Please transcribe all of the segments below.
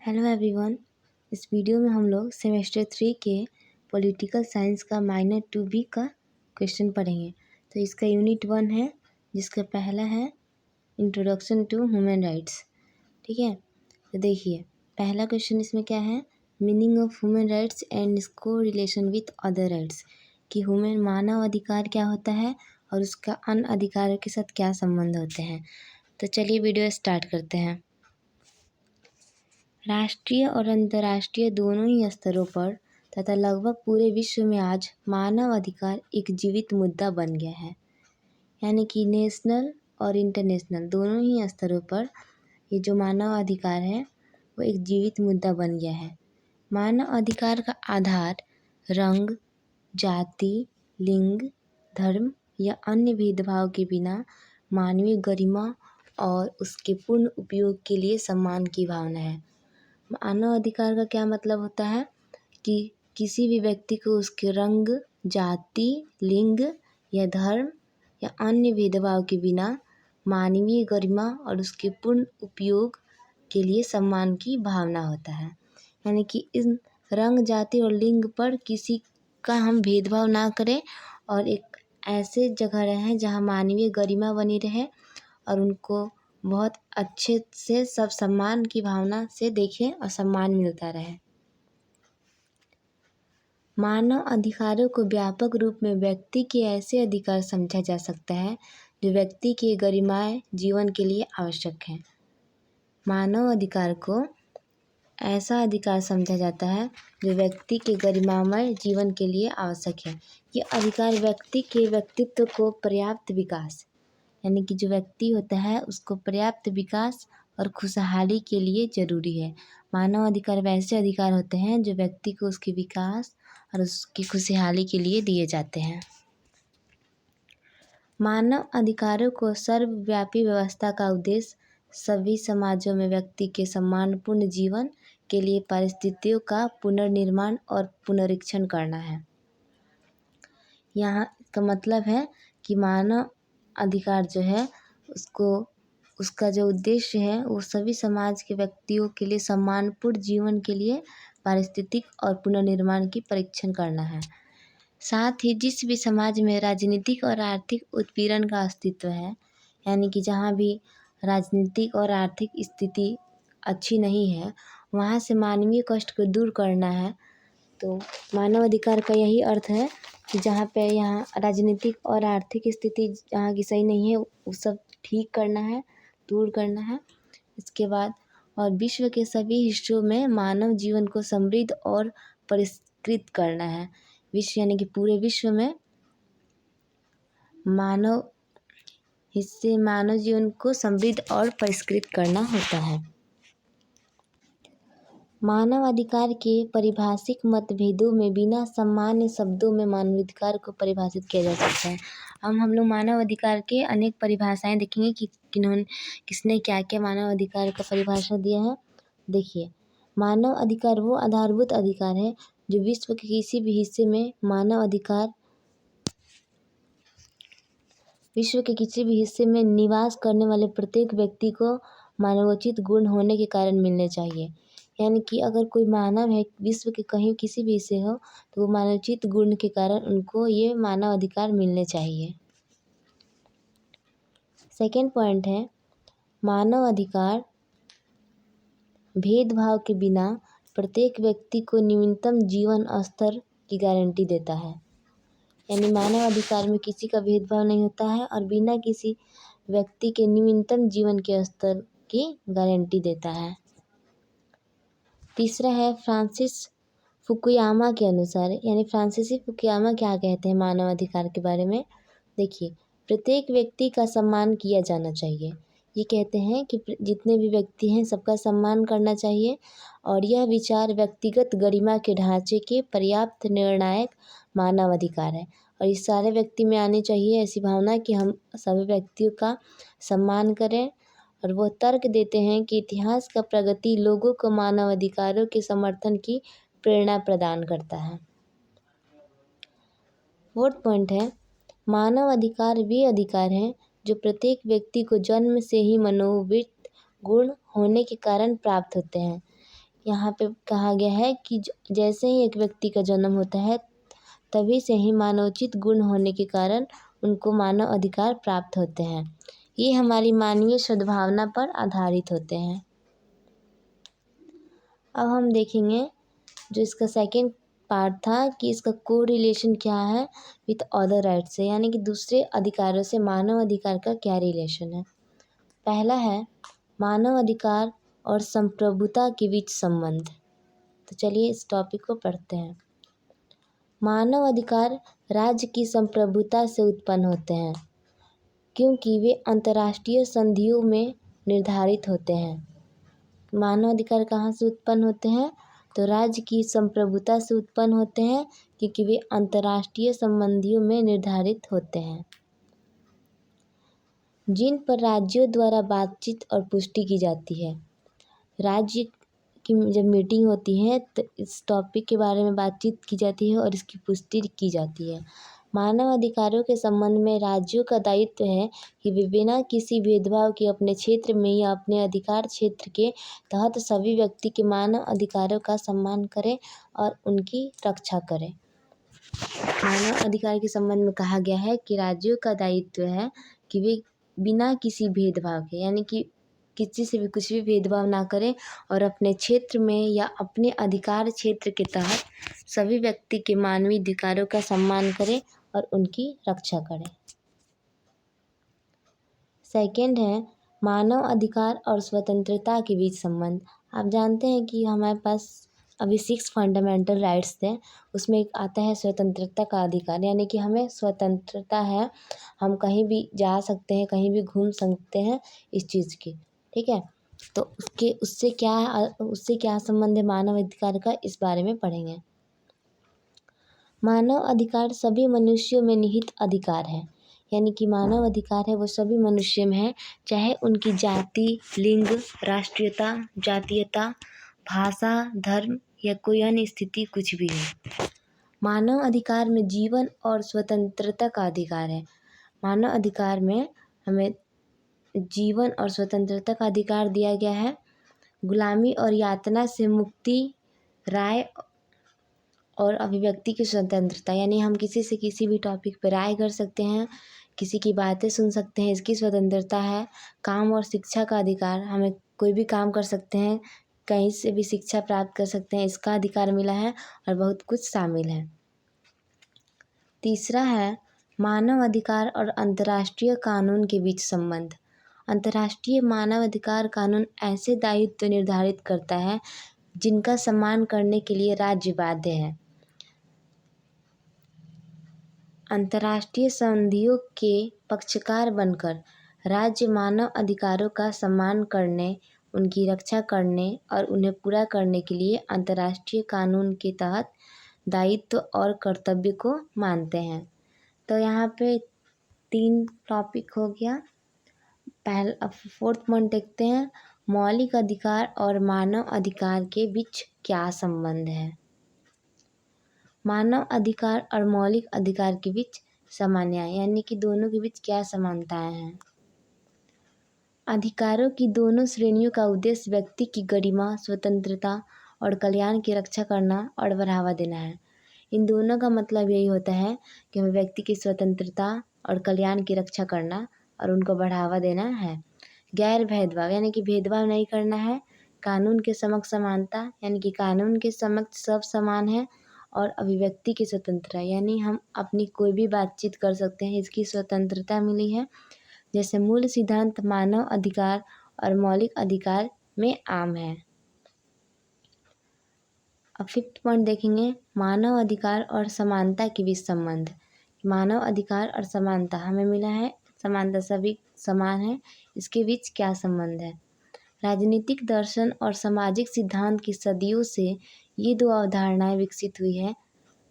Hello everyone. इस video में हम लोग सेमेस्टर 3 के पॉलिटिकल साइंस का माइनर 2B का क्वेश्चन पढ़ेंगे। तो इसका यूनिट 1 है, जिसका पहला है इंट्रोडक्शन टू ह्यूमन राइट्स। ठीक है, तो देखिए पहला क्वेश्चन इसमें क्या है, meaning of human rights and इसको रिलेशन विथ अदर राइट्स, कि ह्यूमन मानव अधिकार क्या होता है और उसका अन्य अधिकारों के साथ क्या संबंध होते हैं। तो चलिए वीडियो स्टार्ट करते हैं। राष्ट्रीय और अंतर्राष्ट्रीय दोनों ही स्तरों पर तथा लगभग पूरे विश्व में आज मानव अधिकार एक जीवित मुद्दा बन गया है। यानी कि नेशनल और इंटरनेशनल दोनों ही स्तरों पर ये जो मानव अधिकार है वो एक जीवित मुद्दा बन गया है। मानव अधिकार का आधार रंग, जाति, लिंग, धर्म या अन्य भेदभाव के बिना मानवीय गरिमा और उसके पूर्ण उपयोग के लिए सम्मान की भावना है। मानव अधिकार का क्या मतलब होता है कि किसी भी व्यक्ति को उसके रंग, जाति, लिंग या धर्म या अन्य भेदभाव के बिना मानवीय गरिमा और उसके पूर्ण उपयोग के लिए सम्मान की भावना होता है। यानी कि इन रंग, जाति और लिंग पर किसी का हम भेदभाव ना करें और एक ऐसे जगह रहें जहाँ मानवीय गरिमा बनी रहे और उनको बहुत अच्छे से सब सम्मान की भावना से देखें और सम्मान मिलता रहे। मानव अधिकारों को व्यापक रूप में व्यक्ति के ऐसे अधिकार समझा जा सकता है जो व्यक्ति के गरिमामय जीवन के लिए आवश्यक हैं। मानव अधिकार को ऐसा अधिकार समझा जाता है जो व्यक्ति के गरिमामय जीवन के लिए आवश्यक है। ये अधिकार व्यक्ति के व्यक्तित्व को पर्याप्त विकास, यानी कि जो व्यक्ति होता है उसको पर्याप्त विकास और खुशहाली के लिए ज़रूरी है। मानव अधिकार वैसे अधिकार होते हैं जो व्यक्ति को उसके विकास और उसकी खुशहाली के लिए दिए जाते हैं। मानव अधिकारों को सर्वव्यापी व्यवस्था का उद्देश्य सभी समाजों में व्यक्ति के सम्मानपूर्ण जीवन के लिए परिस्थितियों का पुनर्निर्माण और पुनरीक्षण करना है। यहाँ का मतलब है कि मानव अधिकार जो है उसका जो उद्देश्य है वो सभी समाज के व्यक्तियों के लिए सम्मानपूर्ण जीवन के लिए पारिस्थितिक और पुनर्निर्माण की परीक्षण करना है। साथ ही जिस भी समाज में राजनीतिक और आर्थिक उत्पीड़न का अस्तित्व है, यानी कि जहाँ भी राजनीतिक और आर्थिक स्थिति अच्छी नहीं है वहाँ से मानवीय कष्ट को दूर करना है। तो मानव अधिकार का यही अर्थ है कि जहाँ पे यहाँ राजनीतिक और आर्थिक स्थिति जहाँ की सही नहीं है वो सब ठीक करना है, दूर करना है। इसके बाद और विश्व के सभी हिस्सों में मानव जीवन को समृद्ध और परिष्कृत करना है। विश्व यानी कि पूरे विश्व में मानव जीवन को समृद्ध और परिष्कृत करना होता है। मानव अधिकार के पारिभाषिक मतभेदों में बिना सामान्य शब्दों में मानवाधिकार को परिभाषित किया जा सकता है। हम लोग मानव अधिकार के अनेक परिभाषाएं देखेंगे कि किसने क्या क्या मानव अधिकार का परिभाषा दिया है। देखिए, मानव अधिकार वो आधारभूत अधिकार है जो विश्व के किसी भी हिस्से में निवास करने वाले प्रत्येक व्यक्ति को मानवोचित गुण होने के कारण मिलने चाहिए। यानी कि अगर कोई मानव है विश्व के कहीं किसी भी हिस्से हो तो वो मानवोचित गुण के कारण उनको ये मानव अधिकार मिलने चाहिए। सेकेंड पॉइंट है, मानव अधिकार भेदभाव के बिना प्रत्येक व्यक्ति को न्यूनतम जीवन स्तर की गारंटी देता है। यानी मानव अधिकार में किसी का भेदभाव नहीं होता है और बिना किसी व्यक्ति के न्यूनतम जीवन के स्तर की गारंटी देता है। तीसरा है फ्रांसिस फुकुयामा के अनुसार, यानी फ्रांसीसी फुकुयामा क्या कहते हैं मानव अधिकार के बारे में। देखिए, प्रत्येक व्यक्ति का सम्मान किया जाना चाहिए। ये कहते हैं कि जितने भी व्यक्ति हैं सबका सम्मान करना चाहिए और यह विचार व्यक्तिगत गरिमा के ढांचे के पर्याप्त निर्णायक मानव अधिकार है। और इस सारे व्यक्ति में आनी चाहिए ऐसी भावना कि हम सभी व्यक्तियों का सम्मान करें। और वो तर्क देते हैं कि इतिहास का प्रगति लोगों को मानव अधिकारों के समर्थन की प्रेरणा प्रदान करता है। फोर्थ पॉइंट है, मानव अधिकार वे अधिकार हैं जो प्रत्येक व्यक्ति को जन्म से ही मनोवित गुण होने के कारण प्राप्त होते हैं। यहाँ पे कहा गया है कि जैसे ही एक व्यक्ति का जन्म होता है तभी से ही मानवोचित गुण होने के कारण उनको मानव अधिकार प्राप्त होते हैं। ये हमारी मानवीय सद्भावना पर आधारित होते हैं। अब हम देखेंगे जो इसका सेकंड पार्ट था कि इसका को रिलेशन क्या है विथ अदर राइट से, यानी कि दूसरे अधिकारों से मानव अधिकार का क्या रिलेशन है। पहला है मानव अधिकार और संप्रभुता के बीच संबंध। तो चलिए इस टॉपिक को पढ़ते हैं। मानव अधिकार राज्य की संप्रभुता से उत्पन्न होते हैं क्योंकि वे अंतर्राष्ट्रीय संधियों में निर्धारित होते हैं। मानव अधिकार कहाँ से उत्पन्न होते हैं? तो राज्य की संप्रभुता से उत्पन्न होते हैं क्योंकि वे अंतर्राष्ट्रीय संबंधियों में निर्धारित होते हैं, जिन पर राज्यों द्वारा बातचीत और पुष्टि की जाती है। राज्य की जब मीटिंग होती है तो इस टॉपिक के बारे में बातचीत की जाती है और इसकी पुष्टि की जाती है। मानव अधिकारों के संबंध में राज्यों का दायित्व है कि वे बिना किसी भेदभाव के अपने क्षेत्र में या अपने अधिकार क्षेत्र के तहत सभी व्यक्ति के मानव अधिकारों का सम्मान करें और उनकी रक्षा करें। मानव अधिकार के संबंध में कहा गया है कि राज्यों का दायित्व है कि वे बिना किसी भेदभाव के, यानी कि किसी से भी कुछ भी भेदभाव ना करें और अपने क्षेत्र में या अपने अधिकार क्षेत्र के तहत सभी व्यक्ति के मानवीय अधिकारों का सम्मान करें और उनकी रक्षा करें। सेकंड है मानव अधिकार और स्वतंत्रता के बीच संबंध। आप जानते हैं कि हमारे पास अभी 6 फंडामेंटल राइट्स थे, उसमें एक आता है स्वतंत्रता का अधिकार, यानी कि हमें स्वतंत्रता है, हम कहीं भी जा सकते हैं, कहीं भी घूम सकते हैं इस चीज़ की, ठीक है। तो उससे क्या संबंध है मानव अधिकार का, इस बारे में पढ़ेंगे। मानव अधिकार सभी मनुष्यों में निहित अधिकार है, यानी कि मानव अधिकार है वो सभी मनुष्य में है, चाहे उनकी जाति, लिंग, राष्ट्रीयता, जातीयता, भाषा, धर्म या कोई अन्य स्थिति कुछ भी हो। मानव अधिकार में जीवन और स्वतंत्रता का अधिकार है। मानव अधिकार में हमें जीवन और स्वतंत्रता का अधिकार दिया गया है। गुलामी और यातना से मुक्ति, राय और अभिव्यक्ति की स्वतंत्रता, यानी हम किसी से किसी भी टॉपिक पर राय कर सकते हैं, किसी की बातें सुन सकते हैं, इसकी स्वतंत्रता है। काम और शिक्षा का अधिकार, हमें कोई भी काम कर सकते हैं, कहीं से भी शिक्षा प्राप्त कर सकते हैं, इसका अधिकार मिला है और बहुत कुछ शामिल है। तीसरा है मानव अधिकार और अंतर्राष्ट्रीय कानून के बीच संबंध। अंतर्राष्ट्रीय मानव अधिकार कानून ऐसे दायित्व निर्धारित करता है जिनका सम्मान करने के लिए राज्य बाध्य है। अंतर्राष्ट्रीय संधियों के पक्षकार बनकर राज्य मानव अधिकारों का सम्मान करने, उनकी रक्षा करने और उन्हें पूरा करने के लिए अंतर्राष्ट्रीय कानून के तहत दायित्व और कर्तव्य को मानते हैं। तो यहाँ पे 3 टॉपिक हो गया। अब 4th पॉइंट देखते हैं, मौलिक अधिकार और मानव अधिकार के बीच क्या संबंध है। मानव अधिकार और मौलिक अधिकार के बीच सामान्य, यानी कि दोनों के बीच क्या समानताएं हैं। अधिकारों की दोनों श्रेणियों का उद्देश्य व्यक्ति की गरिमा, स्वतंत्रता और कल्याण की रक्षा करना और बढ़ावा देना है। इन दोनों का मतलब यही होता है कि हमें व्यक्ति की स्वतंत्रता और कल्याण की रक्षा करना और उनको बढ़ावा देना है। गैर भेदभाव, यानी कि भेदभाव नहीं करना है। कानून के समक्ष समानता, यानी कि कानून के समक्ष सब समान है। और अभिव्यक्ति की स्वतंत्रता, यानी हम अपनी कोई भी बातचीत कर सकते हैं, इसकी स्वतंत्रता मिली है। जैसे मूल सिद्धांत मानव अधिकार और मौलिक अधिकार में आम है। अब 5th पॉइंट देखेंगे, मानव अधिकार और समानता के बीच संबंध। मानव अधिकार और समानता हमें मिला है, समानता सभी समान है, इसके बीच क्या संबंध है। राजनीतिक दर्शन और सामाजिक सिद्धांत की सदियों से ये 2 अवधारणाएं विकसित हुई है।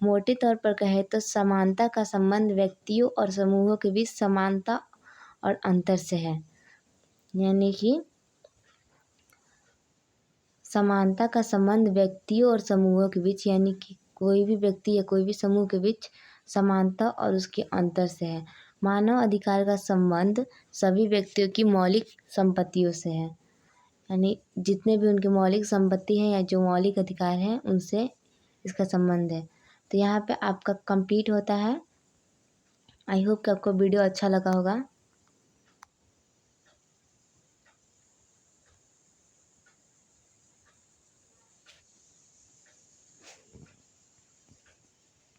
मोटे तौर पर कहें तो समानता का संबंध व्यक्तियों और समूहों के बीच समानता और अंतर से है, यानी कि समानता का संबंध व्यक्तियों और समूहों के बीच, यानी कि कोई भी व्यक्ति या कोई भी समूह के बीच समानता और उसके अंतर से है। मानव अधिकार का संबंध सभी व्यक्तियों की मौलिक संपत्तियों से है। यानी जितने भी उनकी मौलिक संपत्ति है या जो मौलिक अधिकार हैं उनसे इसका संबंध है। तो यहाँ पे आपका कंप्लीट होता है। आई होप कि आपको वीडियो अच्छा लगा होगा।